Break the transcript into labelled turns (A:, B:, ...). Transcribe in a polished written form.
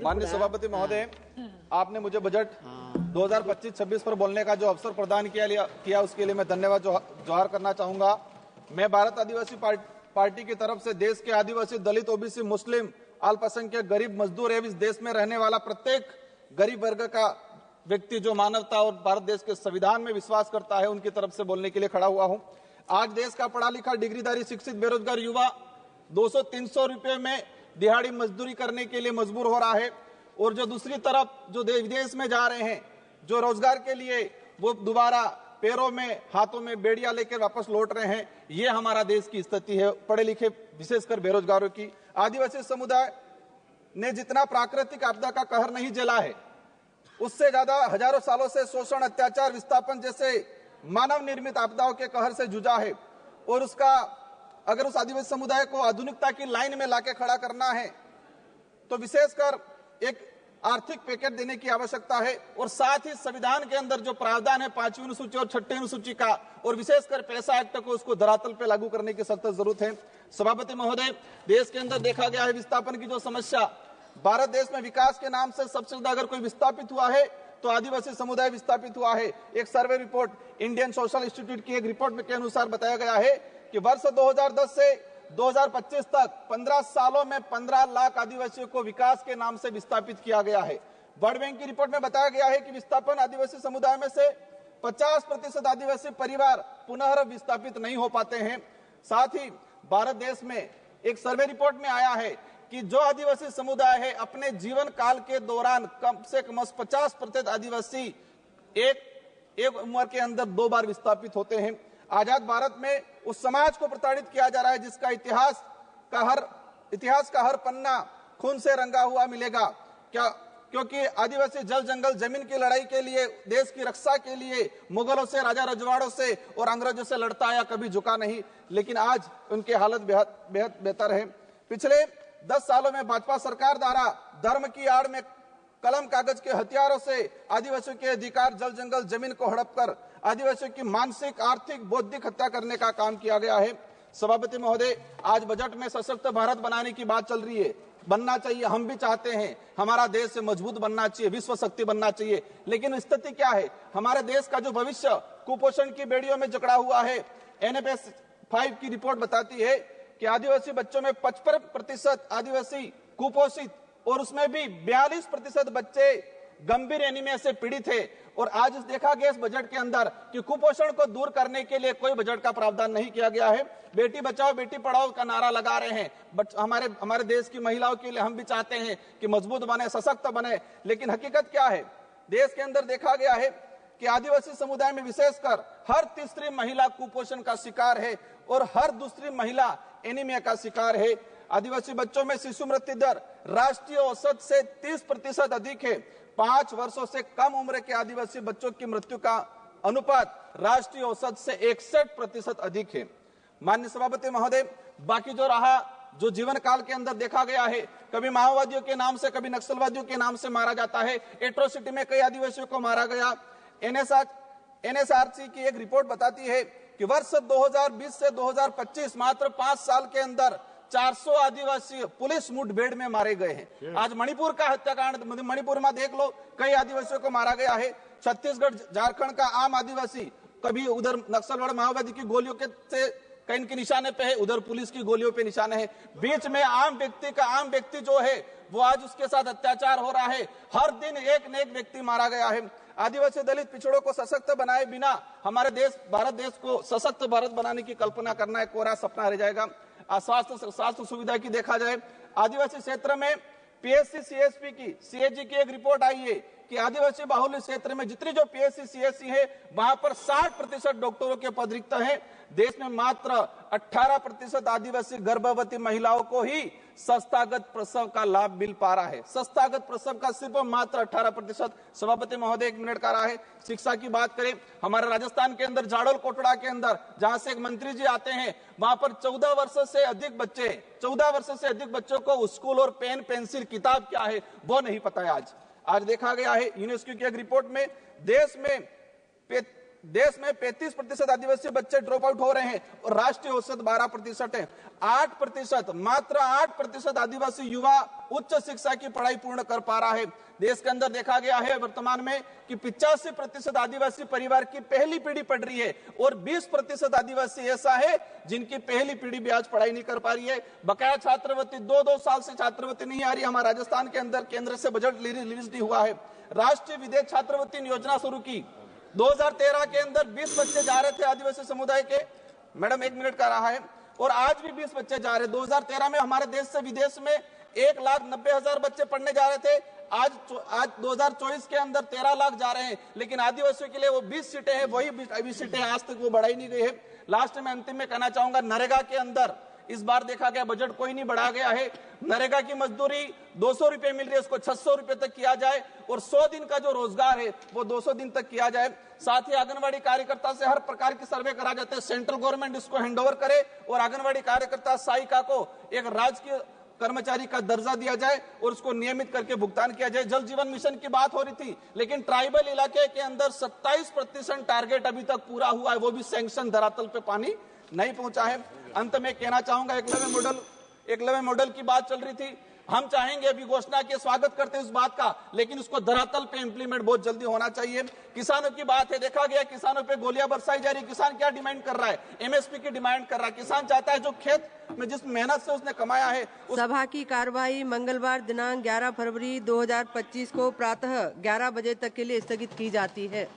A: माननीय सभापति महोदय, आपने मुझे बजट 2025-26 पर बोलने का जो अवसर प्रदान किया उसके लिए मैं धन्यवाद जोहार करना चाहूंगा। मैं भारत आदिवासी पार्टी की तरफ से देश के आदिवासी, दलित, ओबीसी, मुस्लिम, अल्पसंख्यक, गरीब, मजदूर एवं इस देश में रहने वाला प्रत्येक गरीब वर्ग का व्यक्ति जो मानवता और भारत देश के संविधान में विश्वास करता है, उनकी तरफ से बोलने के लिए खड़ा हुआ हूं। आज देश का पढ़ा लिखा, डिग्रीधारी, शिक्षित, बेरोजगार युवा 200-300 रुपए में दिहाड़ी मजदूरी करने के लिए मजबूर हो रहा है, और जो दूसरी तरफ जो विदेश में जा रहे हैं, जो रोजगार के लिए वो दोबारा पैरों में, हाथों में बेड़ियां लेकर वापस लौट रहे हैं। ये हमारा देश की स्थिति है, पढ़े लिखे विशेषकर बेरोजगारों की। आदिवासी समुदाय ने जितना प्राकृतिक आपदा का कहर नहीं झेला है, उससे ज्यादा हजारों सालों से शोषण, अत्याचार, विस्थापन जैसे मानव निर्मित आपदाओं के कहर से जूझा है। और उसका अगर उस आदिवासी समुदाय को आधुनिकता की लाइन में लाके खड़ा करना है तो विशेषकर एक आर्थिक पैकेज देने की आवश्यकता है, और साथ ही संविधान के अंदर जो प्रावधान है 5वीं अनुसूची और 6ठी अनुसूची का, और विशेषकर पैसा एक्ट को उसको धरातल पे लागू करने की सख्त जरूरत है। सभापति महोदय, देश के अंदर देखा गया है विस्थापन की जो समस्या, भारत देश में विकास के नाम से सबसे ज्यादा अगर कोई विस्थापित हुआ है तो आदिवासी समुदाय विस्थापित हुआ है। एक survey report Indian social institute की एक रिपोर्ट के अनुसार बताया गया है कि वर्ष 2010 से 2025 तक 15 सालों में 15 लाख आदिवासियों को विकास के नाम से विस्थापित किया गया है। वर्ल्ड बैंक की रिपोर्ट में बताया गया है कि विस्थापन आदिवासी समुदाय में से 50% आदिवासी परिवार पुनः विस्थापित नहीं हो पाते हैं। साथ ही भारत देश में एक सर्वे रिपोर्ट में आया है कि जो आदिवासी समुदाय है अपने जीवन काल के दौरान कम से कम 50% आदिवासी एक उम्र के अंदर 2 बार विस्थापित होते हैं। आजाद भारत में उस समाज को प्रताड़ित किया जा रहा है जिसका इतिहास का हर पन्ना खून से रंगा हुआ मिलेगा। क्योंकि आदिवासी जल जंगल जमीन की लड़ाई के लिए, देश की रक्षा के लिए मुगलों से, राजा रजवाड़ों से और अंग्रेजों से लड़ता आया, कभी झुका नहीं, लेकिन आज उनकी हालत बेहद बेहतर है। पिछले 10 सालों में भाजपा सरकार द्वारा धर्म की आड़ में कलम कागज के हथियारों से आदिवासियों के अधिकार, जल जंगल जमीन को हड़प कर आदिवासियों की मानसिक, आर्थिक, बौद्धिक हत्या करने का काम किया गया है। सभापति महोदय, आज बजट में सशक्त भारत बनाने की बात चल रही है। बनना चाहिए, हम भी चाहते हैं, हमारा देश मजबूत बनना चाहिए, विश्व शक्ति बनना चाहिए, लेकिन स्थिति क्या है? हमारे देश का जो भविष्य कुपोषण की बेड़ियों में जकड़ा हुआ है। NFS 5 की रिपोर्ट बताती है कि आदिवासी बच्चों में 55% आदिवासी कुपोषित, और उसमें भी 42% बच्चे गंभीर एनीमिया से पीड़ित है। और आज देखा गया इस बजट के अंदर कि कुपोषण को दूर करने के लिए कोई बजट का प्रावधान नहीं किया गया है। बेटी बचाओ बेटी पढ़ाओ का नारा लगा रहे हैं, बट हमारे देश की महिलाओं के लिए हम भी चाहते हैं कि मजबूत बने, सशक्त बने, लेकिन हकीकत क्या है? देश के अंदर देखा गया है कि आदिवासी समुदाय में विशेषकर हर तीसरी महिला कुपोषण का शिकार है और हर दूसरी महिला एनीमिया का शिकार है। आदिवासी बच्चों में शिशु मृत्यु दर राष्ट्रीय औसत से 30% अधिक है। 5 वर्षों से कम उम्र के आदिवासी बच्चों की मृत्यु का अनुपात राष्ट्रीय औसत से 61% अधिक है। माननीय सभापति महोदय, बाकी जो जीवन काल के अंदर देखा गया है, कभी माओवादियों के नाम से, कभी नक्सलवादियों के नाम से मारा जाता है। एट्रोसिटी में कई आदिवासियों को मारा गया। NSRC की एक रिपोर्ट बताती है कि वर्ष 2020 से 2025 मात्र 5 साल के अंदर 400 आदिवासी पुलिस मुठभेड़ में मारे गए हैं। आज मणिपुर का हत्याकांड, मणिपुर में देख लो, कई आदिवासियों को मारा गया है। छत्तीसगढ़, झारखंड का आम आदिवासी कभी उधर नक्सलवाद माओवादी की गोलियों के से कहीं के निशाने पे है, उधर पुलिस की गोलियों पे निशाने है। बीच में आम व्यक्ति जो है वो आज उसके साथ अत्याचार हो रहा है। हर दिन एक न एक व्यक्ति मारा गया है। आदिवासी, दलित, पिछड़ों को सशक्त बनाए बिना हमारे भारत देश को सशक्त भारत बनाने की कल्पना करना एक कोरा सपना रह जाएगा। स्वास्थ्य सुविधा की देखा जाए, आदिवासी क्षेत्र में PSC CSP की, CAG की एक रिपोर्ट आई है कि आदिवासी बाहुल्य क्षेत्र में जितनी जो PSC CSC है वहां पर 60% डॉक्टरों के पद रिक्त हैं। देश में मात्र 18% आदिवासी गर्भवती महिलाओं को ही संस्थागत प्रसव का लाभ मिल पा रहा है। संस्थागत प्रसव का सिर्फ मात्र 18%। सभापति महोदय, 1 मिनट का रहा है। शिक्षा की बात करें, हमारे राजस्थान के अंदर झाड़ोल कोटड़ा के अंदर जहां से एक मंत्री जी आते हैं, वहां पर 14 वर्ष से अधिक बच्चों को स्कूल और पेन पेंसिल किताब क्या है वो नहीं पता है। आज देखा गया है यूनेस्को की एक रिपोर्ट में देश में 35% आदिवासी बच्चे ड्रॉप आउट हो रहे हैं और राष्ट्रीय औसत 12% है। 8%, मात्र 8% आदिवासी युवा उच्च शिक्षा की पढ़ाई पूर्ण कर पा रहा है। देश के अंदर देखा गया है वर्तमान में कि 85% आदिवासी परिवार की पहली पीढ़ी पढ़ रही है और 20% आदिवासी ऐसा है जिनकी पहली पीढ़ी भी आज पढ़ाई नहीं कर पा रही है। बकाया छात्रवृत्ति 2 साल से छात्रवृत्ति नहीं आ रही। हमारे राजस्थान के अंदर केंद्र से बजट रिलीज नहीं हुआ है। राष्ट्रीय विदेश छात्रवृत्ति योजना शुरू की 2013 के अंदर 20 बच्चे जा रहे थे आदिवासी समुदाय के, मैडम 1 मिनट का रहा है, और आज भी 20 बच्चे जा रहे। 2013 में हमारे देश से विदेश में 1,90,000 बच्चे पढ़ने जा रहे थे। आज 2024 के अंदर 13 लाख जा रहे हैं, लेकिन आदिवासियों के लिए वो 20 सीटें हैं, वही 20 सीटें आज तक वो बढ़ाई नहीं गई है। लास्ट में अंतिम में कहना चाहूंगा, नरेगा के अंदर इस बार देखा गया बजट कोई नहीं बढ़ा गया है। नरेगा की मजदूरी 200 रुपए मिल रही है, उसको 600 रुपए तक किया जाए और 100 दिन का जो रोजगार है वो 200 दिन तक किया जाए। साथ ही आंगनबाड़ी कार्यकर्ता से हर प्रकार की सर्वे करा जाते हैं, सेंट्रल गवर्नमेंट इसको हैंडओवर करे और आंगनबाड़ी कार्यकर्ता सहायिका को एक राजकीय कर्मचारी का दर्जा दिया जाए और उसको नियमित करके भुगतान किया जाए। जल जीवन मिशन की बात हो रही थी, लेकिन ट्राइबल इलाके के अंदर 27% टारगेट अभी तक पूरा हुआ है, वो भी सैंक्शन धरातल पे पानी नहीं पहुंचा है। अंत में कहना चाहूंगा, एकलव्य मॉडल की बात चल रही थी। हम चाहेंगे, अभी घोषणा के स्वागत करते हैं इस बात का, लेकिन उसको धरातल पे इंप्लीमेंट बहुत जल्दी होना चाहिए। किसानों की बात है, देखा गया किसानों पे गोलियां बरसाई जा रही। किसान क्या डिमांड कर रहा है? एमएसपी की डिमांड कर रहा है। किसान चाहता है जो खेत में जिस मेहनत से उसने कमाया है।
B: सभा की कार्यवाही मंगलवार दिनांक 11 फरवरी 2025 को प्रातः 11 बजे तक के लिए स्थगित की जाती है।